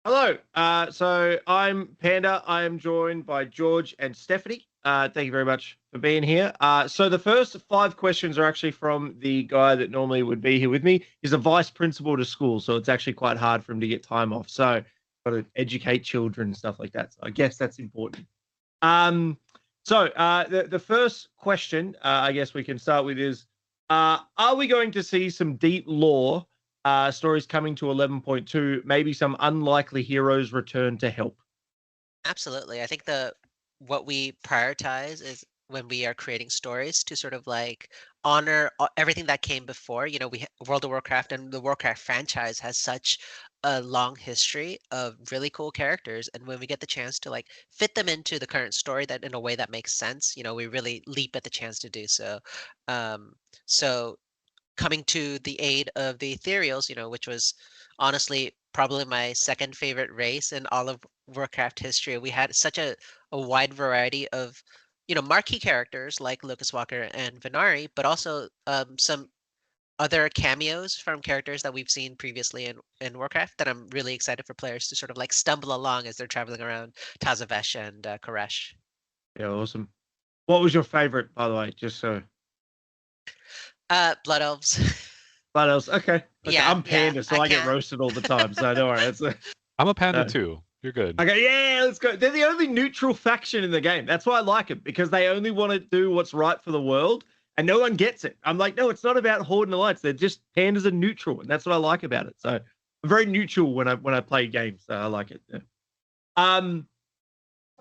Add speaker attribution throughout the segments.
Speaker 1: Hello. So I'm Panda. I am joined by George and Stephanie. Thank you very much for being here. So the first five questions are actually from the guy that normally would be here with me. He's a vice principal to school, so it's actually quite hard for him to get time off. So got to educate children and stuff like that. So I guess that's important. Um, so the first question, I guess we can start with is, are we going to see some deep lore stories coming to 11.2? Maybe some unlikely heroes return to help.
Speaker 2: Absolutely. I think the what we prioritize is when we are creating stories to sort of like honor everything that came before. World of Warcraft and the Warcraft franchise has such a long history of really cool characters, and when we get the chance to like fit them into the current story that in a way that makes sense, we really leap at the chance to do so. Um, so coming to the aid of the Ethereals, which was honestly probably my second favorite race in all of Warcraft history. We had such a wide variety of, marquee characters like Lucas Walker and Venari, but also some other cameos from characters that we've seen previously in Warcraft that I'm really excited for players to sort of like stumble along as they're traveling around Tazavesh and Koresh.
Speaker 1: Yeah, awesome. What was your favorite, by the way? Just so.
Speaker 2: Blood Elves.
Speaker 1: What else? Okay. Okay.
Speaker 2: Yeah,
Speaker 1: I'm
Speaker 2: yeah.
Speaker 1: Panda, so
Speaker 2: I
Speaker 1: I get
Speaker 2: can't.
Speaker 1: roasted all the time. So don't worry.
Speaker 3: I'm a panda
Speaker 1: Uh,
Speaker 3: too. You're good.
Speaker 1: okay. Yeah, let's go. They're the only neutral faction in the game. That's why I like it, because they only want to do what's right for the world, and no one gets it. I'm like, no, it's not about Horde and Alliance. They're just pandas are neutral, and that's what I like about it. So I'm very neutral when I play games. So I like it. Yeah. Um.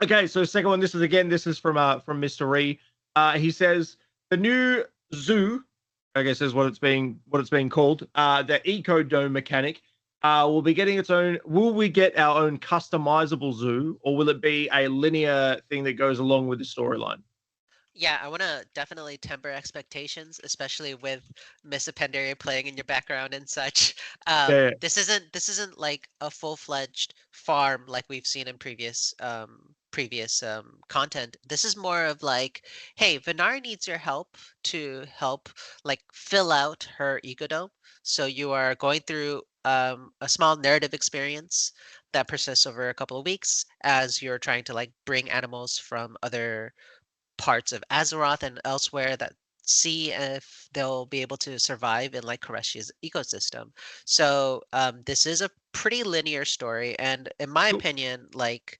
Speaker 1: Okay. So second one. This is from Mr. Ree. He says the new zoo, I guess is what it's being called. The Eco Dome mechanic will be getting its own. Will we get our own customizable zoo, or will it be a linear thing that goes along with the storyline?
Speaker 2: Yeah, I want to definitely temper expectations, especially with Miss Appendaria playing in your background and such.
Speaker 1: Yeah,
Speaker 2: This isn't like a full-fledged farm like we've seen in previous content. This is more of like, hey, Venari needs your help to help like fill out her ecodome. So you are going through a small narrative experience that persists over a couple of weeks as you're trying to like bring animals from other parts of Azeroth and elsewhere that see if they'll be able to survive in like Koresh's ecosystem. So this is a pretty linear story, and in my
Speaker 1: cool.
Speaker 2: opinion, like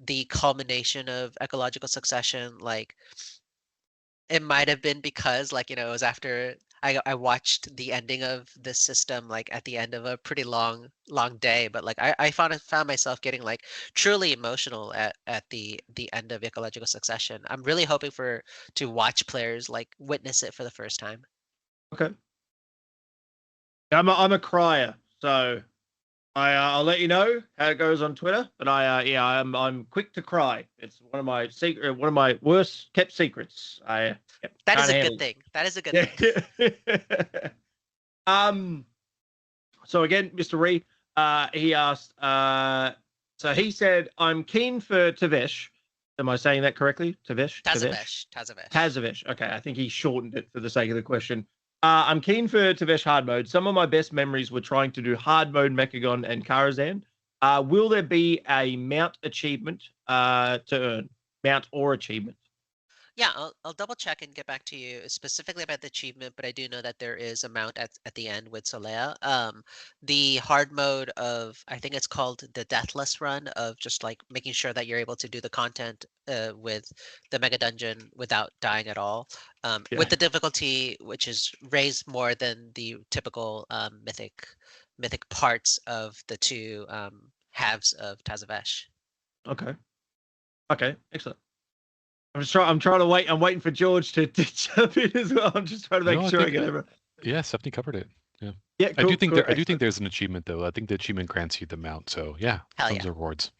Speaker 2: the culmination of ecological succession, like it might have been because, like, it was after I watched the ending of this system, like, at the end of a pretty long day, but, like, I found myself getting, like, truly emotional at the end of Ecological Succession. I'm really hoping for to watch players, like, witness it for the first time.
Speaker 1: Okay. I'm a crier, so I'll let you know how it goes on Twitter. But I'm quick to cry. It's one of my worst kept secrets. I
Speaker 2: That is
Speaker 1: can't
Speaker 2: a good
Speaker 1: handle
Speaker 2: thing. That is a good thing.
Speaker 1: it. Yeah. um. So again, Mr. Ree, he asked. So he said, "I'm keen for Tavesh." Am I saying that correctly? Tavesh.
Speaker 2: Tazavesh, Tazavesh.
Speaker 1: Tazovish. Okay, I think he shortened it for the sake of the question. I'm keen for Tavesh hard mode. Some of my best memories were trying to do hard mode Mechagon and Karazhan. Will there be a mount achievement to earn? Mount or achievement?
Speaker 2: Yeah, I'll double check and get back to you specifically about the achievement, but I do know that there is a mount at the end with Solea. The hard mode of I think it's called the Deathless run of just like making sure that you're able to do the content with the mega dungeon without dying at all.
Speaker 1: Yeah.
Speaker 2: With the difficulty which is raised more than the typical mythic parts of the two halves of Tazavesh.
Speaker 1: Okay. Okay. Excellent. I'm trying to wait. I'm waiting for George to jump in as well. I'm just trying to make
Speaker 3: No, I
Speaker 1: sure I
Speaker 3: think
Speaker 1: get over.
Speaker 3: yeah, Stephanie covered it. Yeah.
Speaker 1: Yeah. Cool. Cool.
Speaker 3: I do think
Speaker 1: Excellent.
Speaker 3: there's an achievement though. I think the achievement grants you the mount. So yeah,
Speaker 2: Hell
Speaker 3: tons
Speaker 2: yeah.
Speaker 3: of rewards.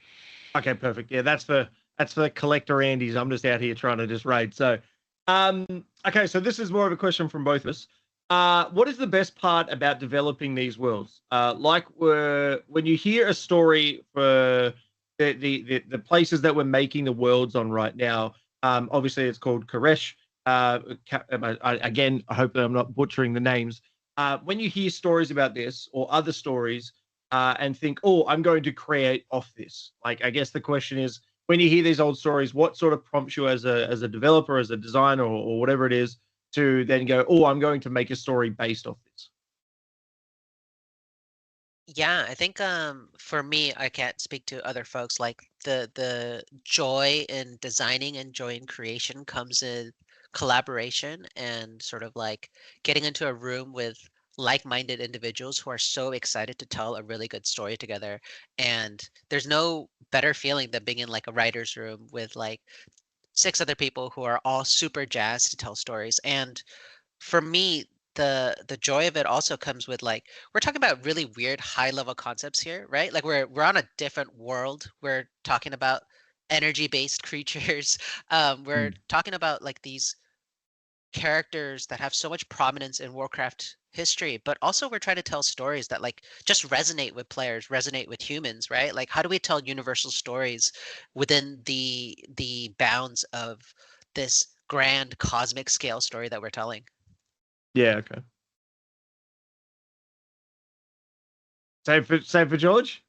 Speaker 1: Okay. Perfect. Yeah. That's for collector Andes. I'm just out here trying to just raid. So, um. Okay. So this is more of a question from both of us. What is the best part about developing these worlds? When you hear a story for the places that we're making the worlds on right now. Obviously, it's called Koresh. Again, I hope that I'm not butchering the names. When you hear stories about this or other stories, and think, oh, I'm going to create off this. Like, I guess the question is, when you hear these old stories, what sort of prompts you as a developer, as a designer, or whatever it is, to then go, oh, I'm going to make a story based off this?
Speaker 2: Yeah, I think for me, I can't speak to other folks. Like the joy in designing and joy in creation comes in collaboration and sort of like getting into a room with like-minded individuals who are so excited to tell a really good story together. And there's no better feeling than being in like a writer's room with like six other people who are all super jazzed to tell stories. And for me, the joy of it also comes with like we're talking about really weird high level concepts here, right? Like we're on a different world. We're talking about energy based creatures. We're
Speaker 1: Mm.
Speaker 2: talking about like these characters that have so much prominence in Warcraft history, but also we're trying to tell stories that like just resonate with players, resonate with humans, right? Like how do we tell universal stories within the bounds of this grand cosmic scale story that we're telling?
Speaker 1: Yeah. Okay. Same for George.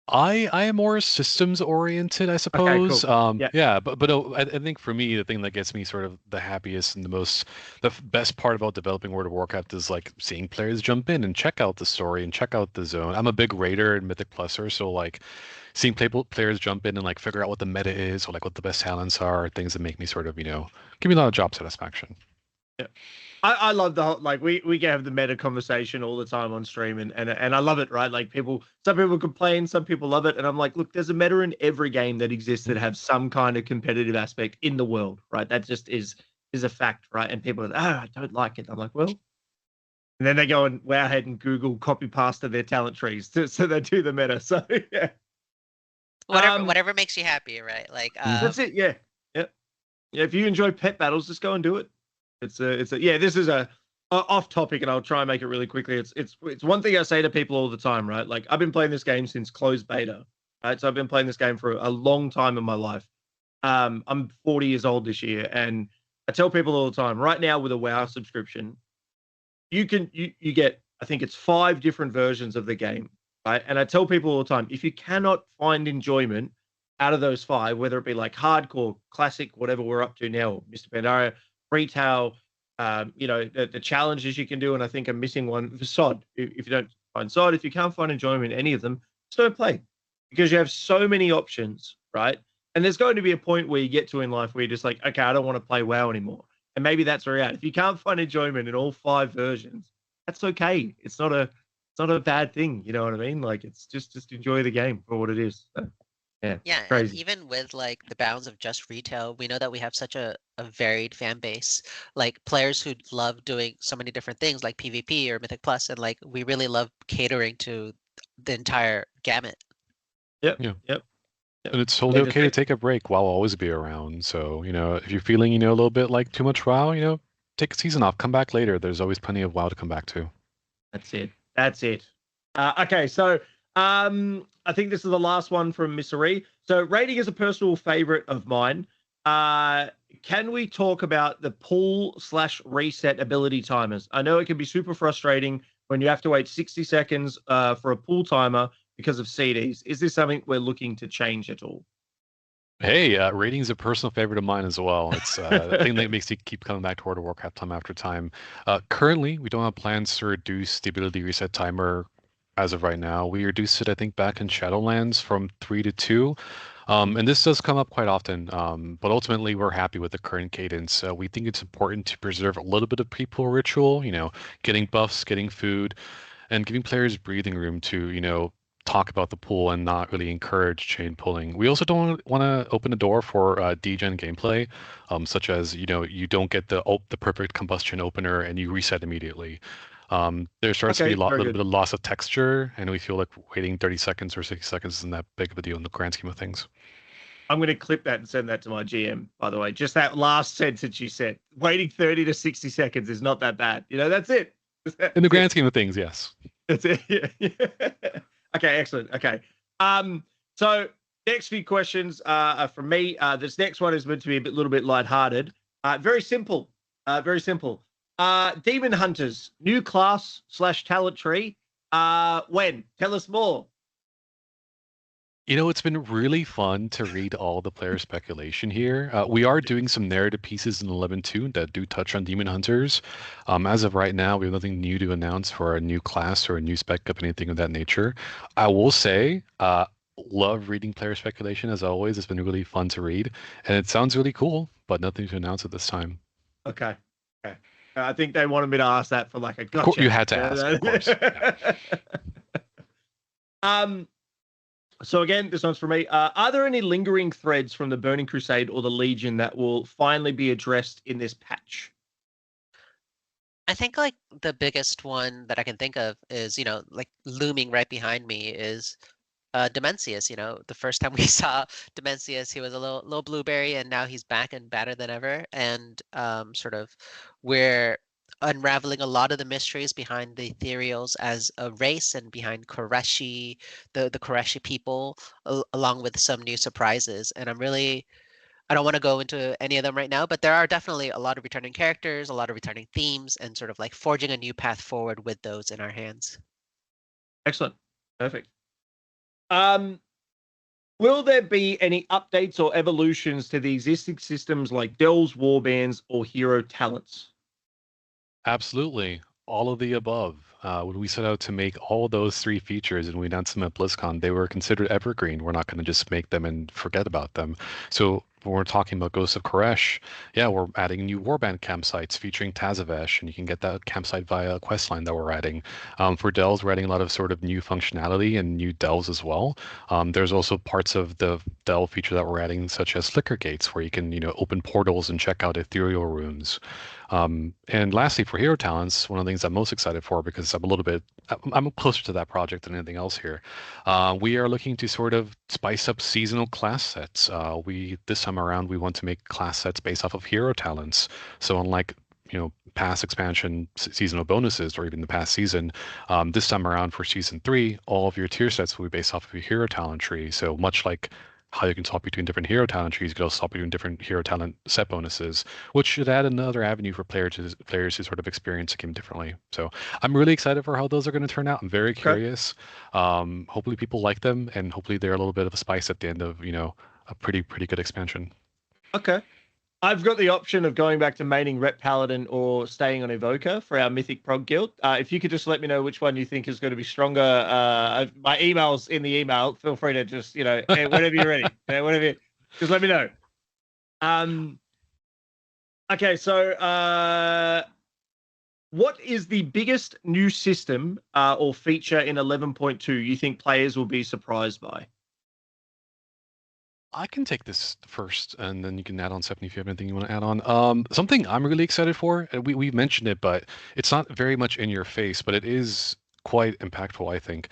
Speaker 3: I am more systems oriented, I
Speaker 1: Okay.
Speaker 3: suppose.
Speaker 1: Cool. Yeah.
Speaker 3: Yeah, but I think for me, the thing that gets me sort of the happiest and the best part about developing World of Warcraft is like seeing players jump in and check out the story and check out the zone. I'm a big raider and Mythic Pluser, so like seeing players jump in and like figure out what the meta is or like what the best talents are things that make me sort of, give me a lot of job satisfaction.
Speaker 1: Yeah. I love the whole, like we have the meta conversation all the time on stream, and I love it, right? Like some people complain, some people love it, and I'm like, look, there's a meta in every game that exists that have some kind of competitive aspect in the world, right? That just is a fact, right? And people are, I don't like it. I'm like, well, and then they go and Wowhead and Google copy pasta their talent trees, so they do the meta. So yeah,
Speaker 2: Whatever makes you happy, right? Like
Speaker 1: that's it. Yeah, yeah, yeah. If you enjoy pet battles, just go and do it. Yeah. This is a off topic, and I'll try and make it really quickly. It's one thing I say to people all the time, right? Like I've been playing this game since closed beta, right? So I've been playing this game for a long time in my life. I'm 40 years old this year, and I tell people all the time. Right now, with a WoW subscription, you get, I think it's 5 different versions of the game, right? And I tell people all the time, if you cannot find enjoyment out of those 5, whether it be like hardcore, classic, whatever we're up to now, Mr. Pandaria, retail, the challenges you can do, and I think I'm missing one for SOD. If you don't find SOD, if you can't find enjoyment in any of them, just don't play, because you have so many options, right? And there's going to be a point where you get to in life where you're just like, okay, I don't want to play WoW anymore. And maybe that's where you're at. If you can't find enjoyment in all 5 versions, that's okay. It's not a bad thing. You know what I mean? Like it's just enjoy the game for what it is. So, yeah,
Speaker 2: Yeah, and
Speaker 1: crazy.
Speaker 2: even with like the bounds of just retail, we know that we have such a varied fan base. Like players who love doing so many different things like PvP or Mythic Plus, and like we really love catering to the entire gamut.
Speaker 1: Yep,
Speaker 3: Yeah.
Speaker 1: yep, yep.
Speaker 3: And it's totally
Speaker 1: Yeah,
Speaker 3: okay to take a break. WoW will always be around. So, if you're feeling, a little bit like too much WoW, take a season off, come back later. There's always plenty of WoW to come back to.
Speaker 1: that's it. That's it. Okay, so I think this is the last one from Missery. So rating is a personal favorite of mine. Can we talk about the pull/reset ability timers? I know it can be super frustrating when you have to wait 60 seconds for a pull timer because of CDs. Is this something we're looking to change at all?
Speaker 3: Hey, rating's a personal favorite of mine as well. It's the thing that makes you keep coming back to World of Warcraft time after time. Currently, we don't have plans to reduce the ability reset timer as of right now. We reduced it, I think, back in Shadowlands from 3 to 2. And this does come up quite often, but ultimately we're happy with the current cadence. We think it's important to preserve a little bit of pre-pull ritual, getting buffs, getting food, and giving players breathing room to, talk about the pool and not really encourage chain pulling. We also don't want to open the door for degen gameplay, such as, you don't get the perfect combustion opener and you reset immediately. There starts to be
Speaker 1: Okay,
Speaker 3: a
Speaker 1: very
Speaker 3: little
Speaker 1: good.
Speaker 3: bit of loss of texture, and we feel like waiting 30 seconds or 60 seconds isn't that big of a deal in the grand scheme of things.
Speaker 1: I'm going to clip that and send that to my GM, by the way. Just that last sentence you said. Waiting 30 to 60 seconds is not that bad. That's it.
Speaker 3: In the
Speaker 1: That's
Speaker 3: grand
Speaker 1: it.
Speaker 3: scheme of things, yes.
Speaker 1: That's it. Yeah, yeah. Okay, excellent. Okay. So next few questions are from me. This next one is meant to be a little bit lighthearted. Very simple. Very simple. Demon Hunters, new class/talent tree. When? Tell us more.
Speaker 3: You know, it's been really fun to read all the player speculation here. We are doing some narrative pieces in 11.2 that do touch on Demon Hunters. As of right now, we have nothing new to announce for a new class or a new spec up, anything of that nature. I will say, love reading player speculation as always. It's been really fun to read, and it sounds really cool, but nothing to announce at this time.
Speaker 1: Okay. Okay. I think they wanted me to ask that for like a
Speaker 3: Of course,
Speaker 1: gotcha.
Speaker 3: you had to ask, of course. Yeah.
Speaker 1: So again, this one's for me. Are there any lingering threads from the Burning Crusade or the Legion that will finally be addressed in this patch?
Speaker 2: I think like the biggest one that I can think of is, like looming right behind me is Demencius. The first time we saw Demencius, he was a little blueberry, and now he's back and badder than ever. And sort of we're unraveling a lot of the mysteries behind the Ethereals as a race and behind Koreshi, the Koreshi people, along with some new surprises. And I don't want to go into any of them right now, but there are definitely a lot of returning characters, a lot of returning themes, and sort of like forging a new path forward with those in our hands.
Speaker 1: Excellent. Perfect. Will there be any updates or evolutions to the existing systems like Dells, Warbands, or hero talents?
Speaker 3: Absolutely. All of the above. When we set out to make all those three features and we announced them at BlizzCon, they were considered evergreen. We're not going to just make them and forget about them. So when we're talking about Ghosts of Koresh, yeah, we're adding new warband campsites featuring Tazavesh, and you can get that campsite via a quest line that we're adding. For delves, we're adding a lot of sort of new functionality and new delves as well. There's also parts of the delve feature that we're adding, such as flicker gates, where you can, open portals and check out ethereal rooms. And lastly, for hero talents, one of the things I'm most excited for, because I'm closer to that project than anything else here. We are looking to sort of spice up seasonal class sets. This time around, we want to make class sets based off of hero talents. So unlike past expansion seasonal bonuses or even the past season, this time around for season 3, all of your tier sets will be based off of your hero talent tree. So much like how you can swap between different hero talent trees, you can also swap between different hero talent set bonuses, which should add another avenue for players to sort of experience the game differently. So I'm really excited for how those are going to turn out. I'm very curious. Hopefully people like them, and hopefully they're a little bit of a spice at the end of a pretty good expansion.
Speaker 1: Okay. I've got the option of going back to maining Rep Paladin or staying on Evoker for our Mythic Prog Guild. If you could just let me know which one you think is going to be stronger. My email's in the email. Feel free to just, whenever you're ready. Just let me know. Okay, so what is the biggest new system or feature in 11.2 you think players will be surprised by?
Speaker 3: I can take this first, and then you can add on, Stephanie, if you have anything you want to add on. Something I'm really excited for, and we mentioned it, but it's not very much in your face, but it is quite impactful, I think.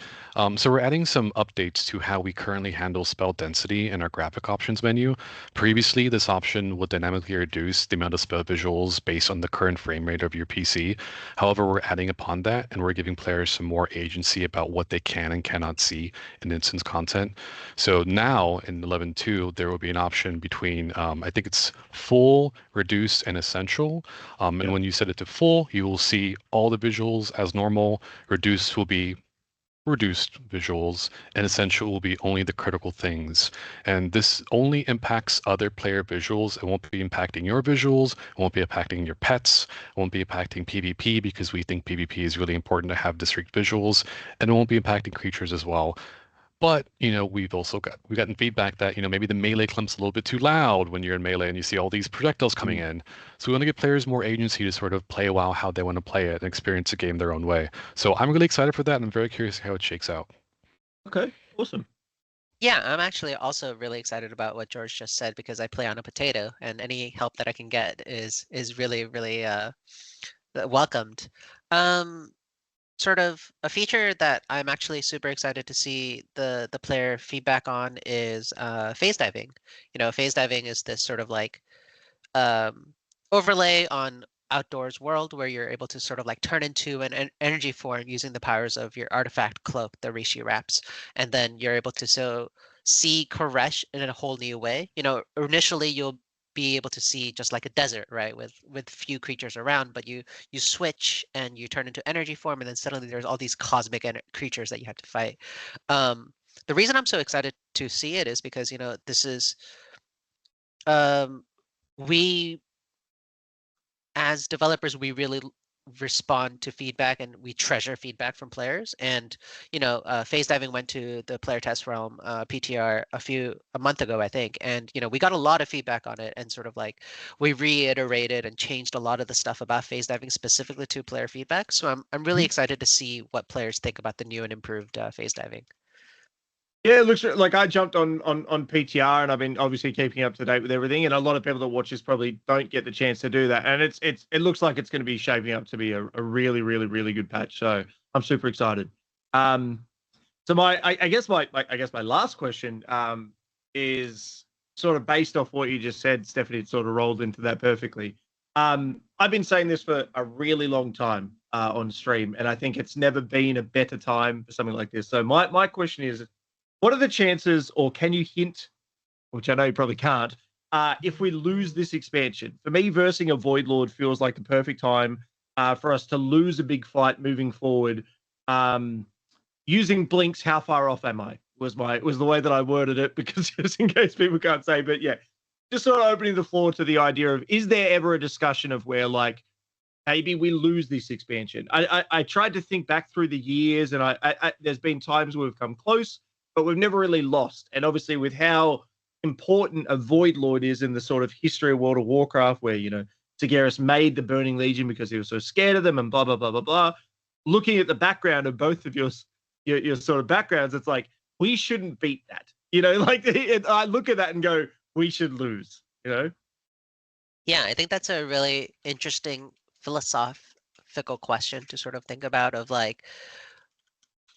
Speaker 3: So we're adding some updates to how we currently handle spell density in our graphic options menu. Previously, this option would dynamically reduce the amount of spell visuals based on the current frame rate of your PC. However, we're adding upon that, and we're giving players some more agency about what they can and cannot see in instance content. So now in 11.2, there will be an option between, I think it's full, reduced, and essential. And when you set it to full, you will see all the visuals as normal. Reduced will be reduced visuals, and essential will be only the critical things. And this only impacts other player visuals. It won't be impacting your visuals. It won't be impacting your pets. It won't be impacting PvP, because we think PvP is really important to have discrete visuals. And it won't be impacting creatures as well. But, we've gotten feedback that, maybe the melee clump's a little bit too loud when you're in melee and you see all these projectiles coming in. So we want to give players more agency to sort of play WoW how they want to play it and experience the game their own way. So I'm really excited for that, and I'm very curious how it shakes out.
Speaker 1: Okay, awesome.
Speaker 2: Yeah, I'm actually also really excited about what George just said, because I play on a potato, and any help that I can get is really, really welcomed. Sort of a feature that I'm actually super excited to see the player feedback on is phase diving. Phase diving is this sort of like overlay on outdoors world where you're able to sort of like turn into an energy form using the powers of your artifact cloak, the Rishi wraps, and then you're able to see Koresh in a whole new way. Initially you'll be able to see just like a desert, right, with few creatures around, but you switch and you turn into energy form, and then suddenly there's all these cosmic creatures that you have to fight. The reason I'm so excited to see it is because this is we as developers, we really respond to feedback and we treasure feedback from players. And phase diving went to the player test realm PTR a month ago, I think, and we got a lot of feedback on it, and sort of like we reiterated and changed a lot of the stuff about phase diving specifically to player feedback. So I'm really excited to see what players think about the new and improved phase diving.
Speaker 1: Yeah, it looks like I jumped on PTR, and I've been obviously keeping up to date with everything. And a lot of people that watch this probably don't get the chance to do that. And it looks like it's going to be shaping up to be a really, really, really good patch. So I'm super excited. So I guess my last question is sort of based off what you just said, Stephanie. It sort of rolled into that perfectly. I've been saying this for a really long time on stream, and I think it's never been a better time for something like this. So my question is, what are the chances, or can you hint, which I know you probably can't, if we lose this expansion? For me, versing a Void Lord feels like the perfect time for us to lose a big fight moving forward. Using blinks, how far off am I? Was the way that I worded it, because just in case people can't say, but yeah, just sort of opening the floor to the idea of, is there ever a discussion of where like maybe we lose this expansion? I tried to think back through the years, and I there's been times where we've come close, but we've never really lost. And obviously, with how important a Void Lord is in the sort of history of World of Warcraft, where Sargeras made the Burning Legion because he was so scared of them, and blah blah blah blah blah. Looking at the background of both of your sort of backgrounds, it's like we shouldn't beat that. Like I look at that and go, we should lose.
Speaker 2: Yeah, I think that's a really interesting philosophical question to sort of think about, of like,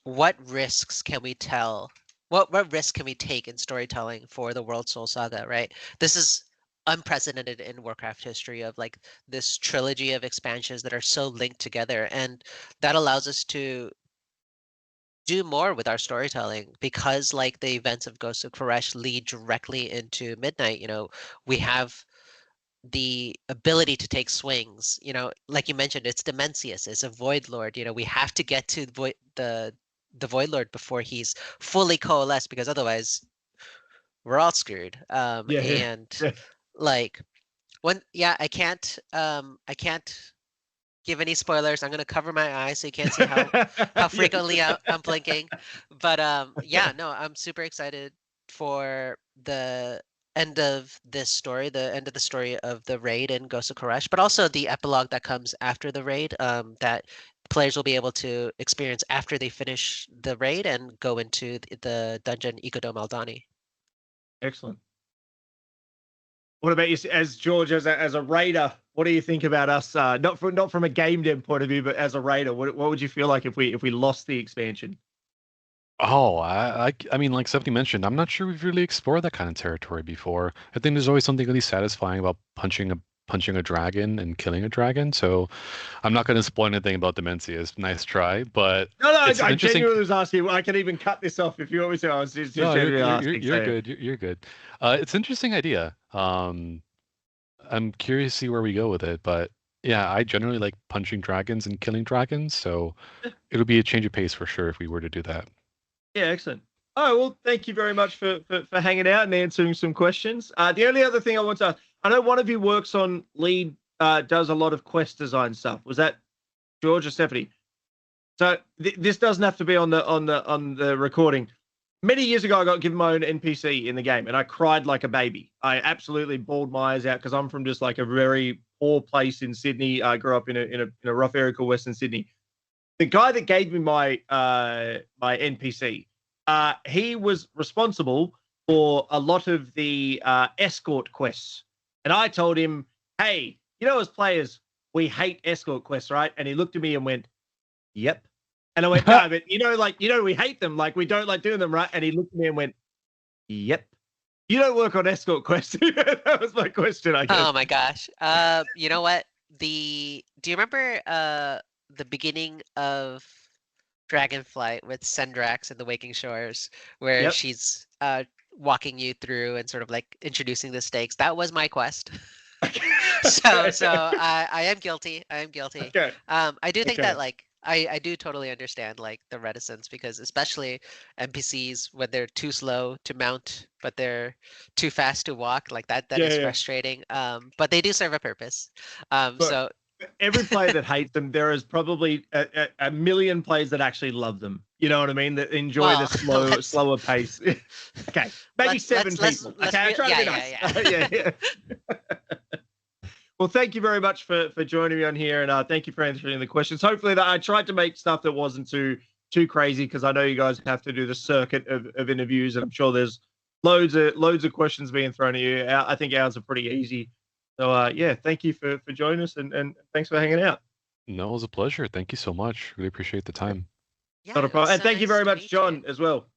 Speaker 2: what risks can we what risk can we take in storytelling for the World Soul Saga, right? This is unprecedented in Warcraft history, of like this trilogy of expansions that are so linked together, and that allows us to do more with our storytelling, because like the events of Ghost of Koresh lead directly into Midnight. We have the ability to take swings, like you mentioned, it's Demencius, it's a Void Lord. We have to get to the Void Lord before he's fully coalesced, because otherwise we're all screwed.
Speaker 1: Yeah.
Speaker 2: And like I can't give any spoilers. I'm gonna cover my eyes so you can't see how frequently I'm blinking. But yeah, no, I'm super excited for the end of this story, the end of the story of the raid in Ghost of Koresh, but also the epilogue that comes after the raid, that players will be able to experience after they finish the raid and go into the dungeon Ecodome Aldani.
Speaker 1: Excellent. What about you, as George, as a raider? What do you think about us? Not from a game dev point of view, but as a raider, what would you feel like if we lost the expansion?
Speaker 3: Oh, I mean, like Stephanie mentioned, I'm not sure we've really explored that kind of territory before. I think there's always something really satisfying about punching a dragon and killing a dragon. So I'm not going to spoil anything about Demencius. Nice try, but
Speaker 1: No,
Speaker 3: it's an
Speaker 1: I
Speaker 3: interesting.
Speaker 1: genuinely was asking. I can even cut this off if you want me to. I was just
Speaker 3: No,
Speaker 1: genuinely
Speaker 3: you're
Speaker 1: asking.
Speaker 3: you're good. You're good. It's an interesting idea. I'm curious to see where we go with it, but yeah, I generally like punching dragons and killing dragons, so it'll be a change of pace for sure if we were to do that.
Speaker 1: Yeah, excellent. Oh, well, thank you very much for hanging out and answering some questions. The only other thing I want to ask, I know one of you works on lead, does a lot of quest design stuff. Was that George or Stephanie? So this doesn't have to be on the recording. Many years ago, I got given my own NPC in the game, and I cried like a baby. I absolutely bawled my eyes out because I'm from just like a very poor place in Sydney. I grew up in a rough area called Western Sydney. The guy that gave me my my NPC, he was responsible for a lot of the escort quests, and I told him, "Hey, as players, we hate escort quests, right?" And he looked at me and went, "Yep." And I went, "No, but we hate them. Like we don't like doing them, right?" And he looked at me and went, "Yep. You don't work on escort quests." That was my question, I guess.
Speaker 2: Oh my gosh. You know what? Do you remember the beginning of Dragonflight with Sendrax and the Waking Shores, where
Speaker 1: Yep.
Speaker 2: she's walking you through and sort of like introducing the stakes. That was my quest.
Speaker 1: Okay.
Speaker 2: So I am guilty. I am guilty.
Speaker 1: Okay.
Speaker 2: I do think
Speaker 1: Okay.
Speaker 2: that like I do totally understand like the reticence, because especially NPCs when they're too slow to mount but they're too fast to walk, like that is
Speaker 1: Yeah.
Speaker 2: frustrating. But they do serve a purpose.
Speaker 1: Look,
Speaker 2: So
Speaker 1: every player that hates them, there is probably a million players that actually love them. You know what I mean? That enjoy the
Speaker 2: let's
Speaker 1: slower pace. Okay, maybe seven people.
Speaker 2: let's
Speaker 1: Okay, I'm trying to be
Speaker 2: yeah,
Speaker 1: nice. Yeah. Well, thank you very much for joining me on here, and thank you for answering the questions. Hopefully, I tried to make stuff that wasn't too crazy, because I know you guys have to do the circuit of interviews, and I'm sure there's loads of questions being thrown at you. I think ours are pretty easy. So yeah, thank you for joining us, and thanks for hanging out.
Speaker 3: No, it was a pleasure. Thank you so much. Really appreciate the time.
Speaker 2: Yeah,
Speaker 1: Not a
Speaker 2: it was
Speaker 1: problem. And
Speaker 2: so
Speaker 1: thank you
Speaker 2: nice
Speaker 1: very
Speaker 2: to
Speaker 1: much,
Speaker 2: meet
Speaker 1: John,
Speaker 2: you.
Speaker 1: as well.